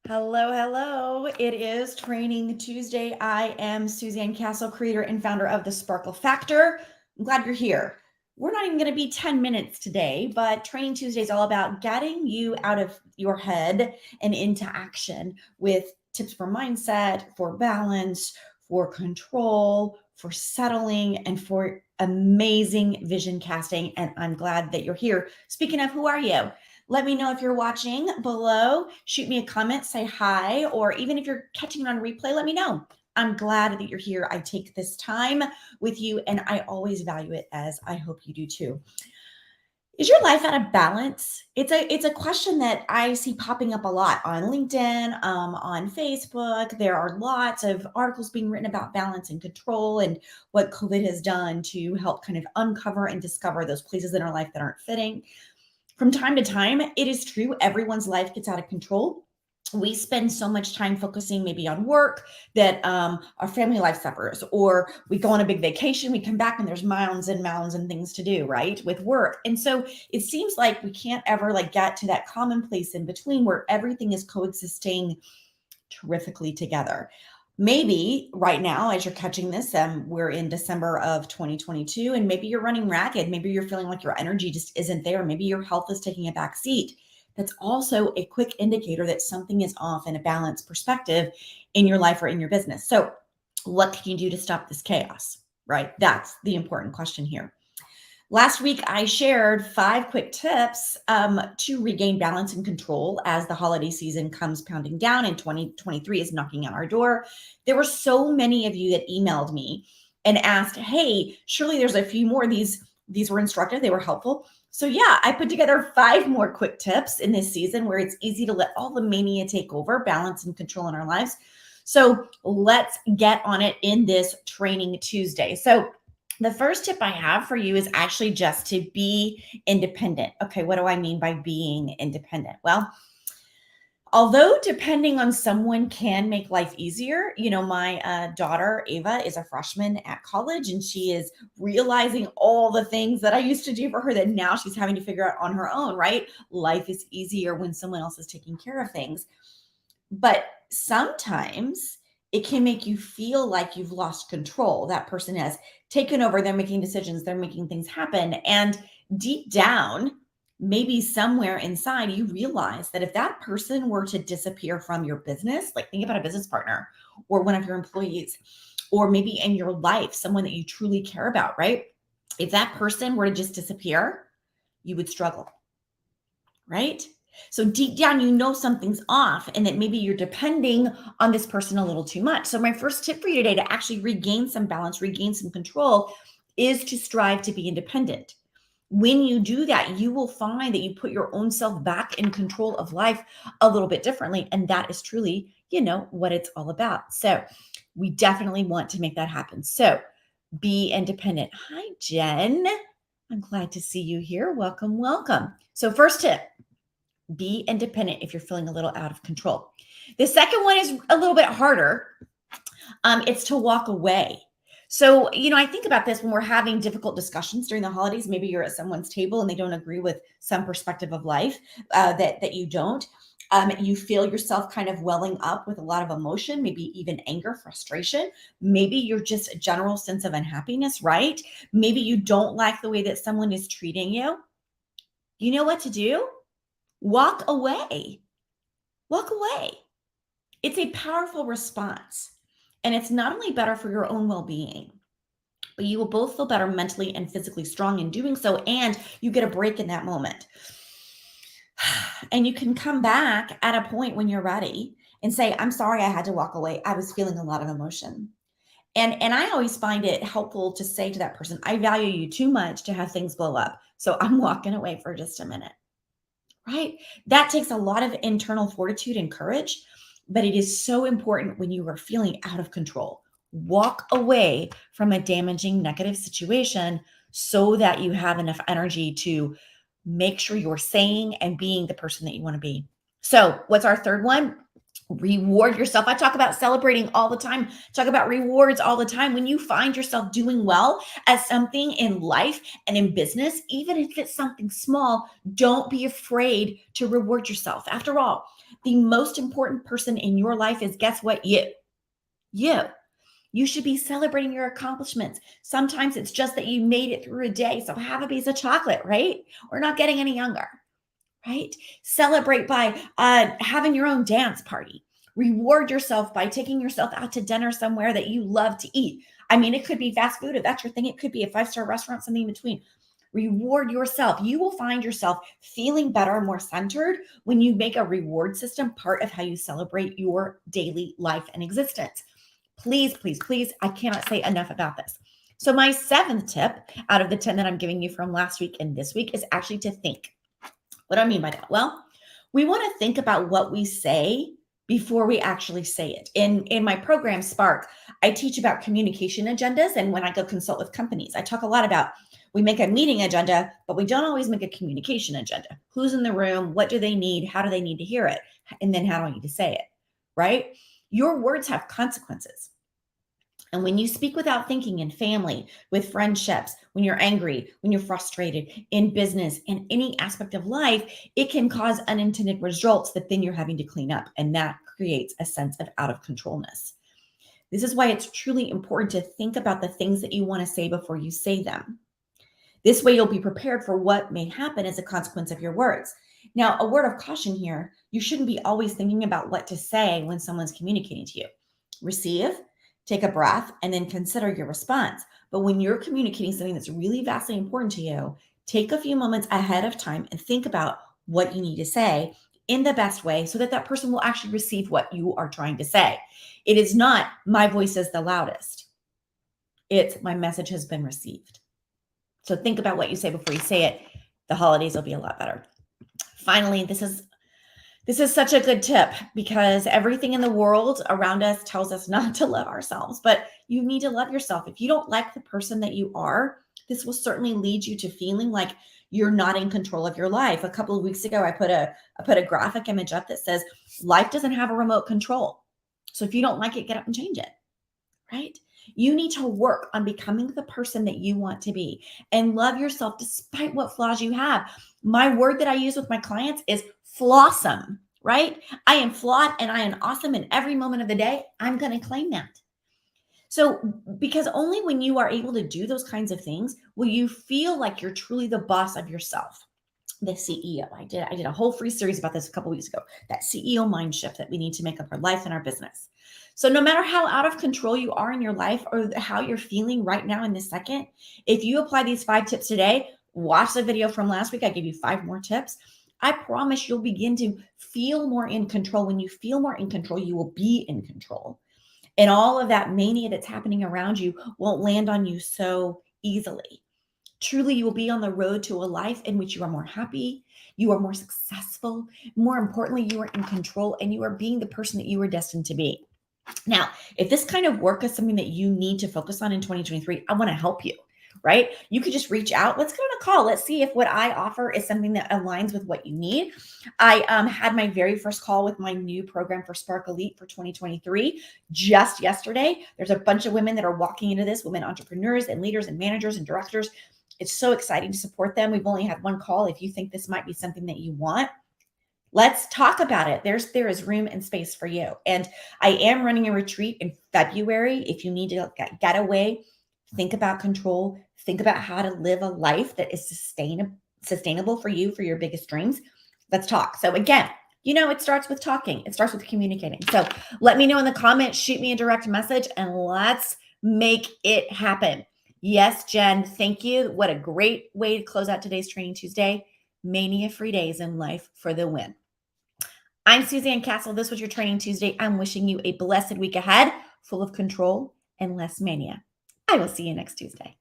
Hello, hello. It is Training Tuesday. I am Suzanne Castle, creator and founder of the Sparkle Factor. I'm glad you're here. We're not even going to be 10 minutes today, but Training Tuesday is all about getting you out of your head and into action with tips for mindset, for balance, for control, for settling, and for amazing vision casting. And I'm glad that you're here. Speaking of, who are you? Let me know if you're watching below. Shoot me a comment, say hi, or even if you're catching it on replay, let me know. I'm glad that you're here. I take this time with you and I always value it, as I hope you do too. Is your life out of balance? It's a question that I see popping up a lot on LinkedIn, on Facebook. There are lots of articles being written about balance and control and what COVID has done to help kind of uncover and discover those places in our life that aren't fitting. From time to time, it is true, everyone's life gets out of control. We spend so much time focusing maybe on work that our family life suffers, or we go on a big vacation, we come back and there's mounds and mounds and things to do, right, with work. And so it seems like we can't ever get to that common place in between where everything is coexisting terrifically together. Maybe right now, as you're catching this, we're in December of 2022, and maybe you're running ragged. Maybe you're feeling like your energy just isn't there. Maybe your health is taking a back seat. That's also a quick indicator that something is off in a balanced perspective in your life or in your business. So, what can you do to stop this chaos? Right? That's the important question here. Last week, I shared 5 quick tips to regain balance and control as the holiday season comes pounding down and 2023 is knocking on our door. There were so many of you that emailed me and asked, hey, surely there's a few more. These were instructive, they were helpful. So yeah, I put together 5 more quick tips in this season where it's easy to let all the mania take over, balance and control in our lives. So let's get on it in this Training Tuesday. So the first tip I have for you is actually just to be independent. Okay, what do I mean by being independent? Well, although depending on someone can make life easier, my daughter Ava is a freshman at college and she is realizing all the things that I used to do for her that now she's having to figure out on her own, right? Life is easier when someone else is taking care of things. But sometimes it can make you feel like you've lost control. That person has taken over, they're making decisions, they're making things happen. And deep down, maybe somewhere inside, you realize that if that person were to disappear from your business, like think about a business partner or one of your employees, or maybe in your life, someone that you truly care about, right? If that person were to just disappear, you would struggle, right? So deep down, something's off and that maybe you're depending on this person a little too much. So my first tip for you today to actually regain some balance, regain some control is to strive to be independent. When you do that, you will find that you put your own self back in control of life a little bit differently. And that is truly, what it's all about. So we definitely want to make that happen. So be independent. Hi, Jen. I'm glad to see you here. Welcome, welcome. So first tip, be independent if you're feeling a little out of control. The second one is a little bit harder. It's to walk away. So, I think about this when we're having difficult discussions during the holidays. Maybe you're at someone's table and they don't agree with some perspective of life that you don't. You feel yourself kind of welling up with a lot of emotion, maybe even anger, frustration. Maybe you're just a general sense of unhappiness, right? Maybe you don't like the way that someone is treating you. You know what to do? Walk away. Walk away. It's a powerful response. And it's not only better for your own well-being, but you will both feel better mentally and physically strong in doing so. And you get a break in that moment. And you can come back at a point when you're ready and say, I'm sorry I had to walk away. I was feeling a lot of emotion. And I always find it helpful to say to that person, I value you too much to have things blow up. So I'm walking away for just a minute. Right? That takes a lot of internal fortitude and courage, but it is so important when you are feeling out of control. Walk away from a damaging negative situation so that you have enough energy to make sure you're saying and being the person that you want to be. So, what's our third one? Reward yourself. I talk about celebrating all the time, talk about rewards all the time. When you find yourself doing well at something in life and in business, even if it's something small, don't be afraid to reward yourself. After all, The most important person in your life is, guess what? You. You should be celebrating your accomplishments. Sometimes it's just that you made it through a day. So have a piece of chocolate, right? We're not getting any younger, right? Celebrate by having your own dance party. Reward yourself by taking yourself out to dinner somewhere that you love to eat. I mean, it could be fast food if that's your thing. It could be a five-star restaurant, something in between. Reward yourself. You will find yourself feeling better, more centered when you make a reward system part of how you celebrate your daily life and existence. Please, please, please, I cannot say enough about this. So my 7th tip out of the 10 that I'm giving you from last week and this week is actually to think. What do I mean by that? Well, we want to think about what we say before we actually say it. In my program, Spark, I teach about communication agendas. And when I go consult with companies, I talk a lot about we make a meeting agenda, but we don't always make a communication agenda. Who's in the room? What do they need? How do they need to hear it? And then how do I need to say it, right? Your words have consequences. And when you speak without thinking in family, with friendships, when you're angry, when you're frustrated, in business, in any aspect of life, it can cause unintended results that then you're having to clean up. And that creates a sense of out of controlness. This is why it's truly important to think about the things that you want to say before you say them. This way, you'll be prepared for what may happen as a consequence of your words. Now, a word of caution here, you shouldn't be always thinking about what to say when someone's communicating to you. Receive, take a breath, and then consider your response. But when you're communicating something that's really vastly important to you, take a few moments ahead of time and think about what you need to say in the best way so that that person will actually receive what you are trying to say. It is not my voice is the loudest. It's my message has been received. So think about what you say before you say it. The holidays will be a lot better. Finally, this is such a good tip because everything in the world around us tells us not to love ourselves, but you need to love yourself. If you don't like the person that you are, this will certainly lead you to feeling like you're not in control of your life. A couple of weeks ago, I put a graphic image up that says life doesn't have a remote control. So if you don't like it, get up and change it, right? You need to work on becoming the person that you want to be and love yourself despite what flaws you have. My word that I use with my clients is flawsome, right? I am flawed and I am awesome in every moment of the day. I'm going to claim that. So, because only when you are able to do those kinds of things will you feel like you're truly the boss of yourself. The CEO. I did a whole free series about this a couple weeks ago. That CEO mind shift that we need to make of our life and our business. So no matter how out of control you are in your life or how you're feeling right now in this second, if you apply these 5 tips today, watch the video from last week. I gave you 5 more tips. I promise you'll begin to feel more in control. When you feel more in control, you will be in control. And all of that mania that's happening around you won't land on you so easily. Truly, you will be on the road to a life in which you are more happy, you are more successful. More importantly, you are in control and you are being the person that you were destined to be. Now, if this kind of work is something that you need to focus on in 2023, I want to help you, right? You could just reach out. Let's get on a call. Let's see if what I offer is something that aligns with what you need. I had my very first call with my new program for Spark Elite for 2023 just yesterday. There's a bunch of women that are walking into this, women entrepreneurs and leaders and managers and directors. It's so exciting to support them. We've only had one call. If you think this might be something that you want, let's talk about it. There is room and space for you. And I am running a retreat in February. If you need to get away, think about control, think about how to live a life that is sustainable for you, for your biggest dreams. Let's talk. So again, it starts with talking. It starts with communicating. So let me know in the comments, shoot me a direct message, and let's make it happen. Yes, Jen, thank you. What a great way to close out today's Training Tuesday. Mania-free days in life for the win. I'm Suzanne Castle. This was your Training Tuesday. I'm wishing you a blessed week ahead, full of control and less mania. I will see you next Tuesday.